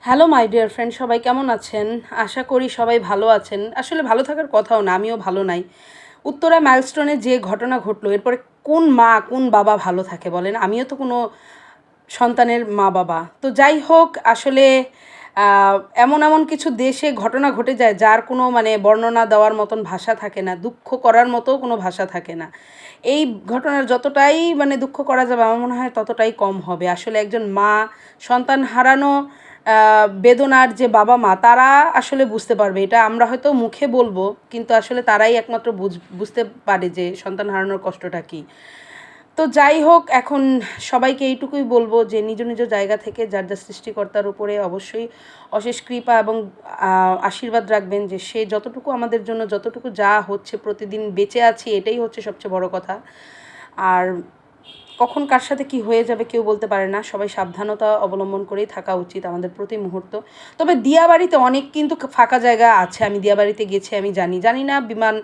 Hello my dear friend, সবাই কেমন আছেন? আশা করি সবাই ভালো আছেন। আসলে ভালো থাকার কথাও না, আমিও ভালো নাই। উত্তরা মাইলস্টোনে যে ঘটনা ঘটলো, এরপরে কোন মা কোন বাবা ভালো থাকে বলেন? আমিও তো কোনো সন্তানের মা বাবা। তো যাই হোক, আসলে এমন এমন কিছু দেশে ঘটনা ঘটে যায় যার কোনো মানে বর্ণনা দেওয়ার মতন ভাষা থাকে না, দুঃখ করার মতো কোনো ভাষা থাকে না। এই ঘটনার যতটাই মানে দুঃখ করা যাবে আমার মনে হয় ততটাই কম হবে। আসলে একজন মা সন্তান হারানো বেদনার যে বাবা মা তারা আসলে বুঝতে পারবে। এটা আমরা হয়তো মুখে বলবো, কিন্তু আসলে তারাই একমাত্র বুঝতে পারে যে সন্তান হারানোর কষ্টটা কী। তো যাই হোক, এখন সবাইকে এইটুকুই বলবো যে নিজ নিজ জায়গা থেকে যার যা সৃষ্টিকর্তার উপরে অবশ্যই অশেষ কৃপা এবং আশীর্বাদ রাখবেন যে সে যতটুকু আমাদের জন্য যতটুকু যা হচ্ছে প্রতিদিন বেঁচে আছি, এটাই হচ্ছে সবচেয়ে বড় কথা। আর কখন কার সাথে কি হয়ে যাবে কেউ বলতে পারে না। সবাই সাবধানতা অবলম্বন করেই থাকা উচিত আমাদের প্রতি মুহূর্ত। তবে দিয়াবাড়িতে অনেক কিন্তু ফাঁকা জায়গা আছে। আমি দিয়াবাড়িতে গেছি, আমি জানি না বিমান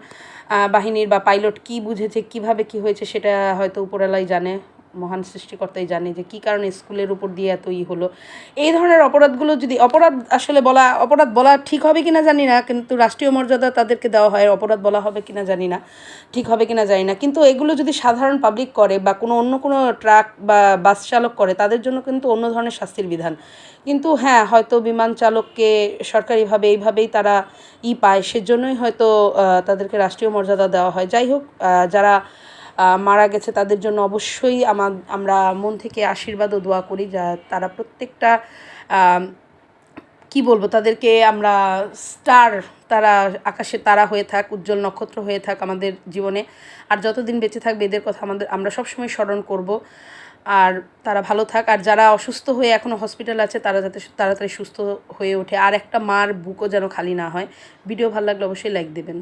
বাহিনীর বা পাইলট কি বুঝেছে, কিভাবে কি হয়েছে সেটা হয়তো উপরওয়ালাই জানে, মহান সৃষ্টিকর্তাই জানে যে কী কারণে স্কুলের উপর দিয়ে এত হলো। এই ধরনের অপরাধগুলো যদি আসলে অপরাধ বলা ঠিক হবে কিনা জানি না, কিন্তু রাষ্ট্রীয় মর্যাদা তাদেরকে দেওয়া হয়, অপরাধ বলা হবে কিনা জানি না, ঠিক হবে কিনা জানি না। কিন্তু এগুলো যদি সাধারণ পাবলিক করে বা অন্য কোনো ট্রাক বা বাস চালক করে, তাদের জন্য কিন্তু অন্য ধরনের শাস্তির বিধান। কিন্তু হ্যাঁ, হয়তো বিমান চালককে সরকারিভাবে এইভাবেই তারা পায়, সেজন্যই হয়তো তাদেরকে রাষ্ট্রীয় মর্যাদা দেওয়া হয়। যাই হোক, যারা মারা গেছে তাদের জন্য অবশ্যই আমরা মন থেকে আশীর্বাদ ও দোয়া করি, যা তারা প্রত্যেকটা কি বলবো, তাদেরকে আমরা স্টার, তারা আকাশে তারা হয়ে থাক, উজ্জ্বল নক্ষত্র হয়ে থাক আমাদের জীবনে। আর যতদিন বেঁচে থাকবে এদের কথা আমরা সবসময় স্মরণ করব। আর তারা ভালো থাক। আর যারা অসুস্থ হয়ে এখনও হসপিটাল আছে তারা যাতে তাড়াতাড়ি সুস্থ হয়ে ওঠে। আর একটা মার বুকও যেন খালি না হয়। ভিডিও ভালো লাগলে অবশ্যই লাইক দেবেন।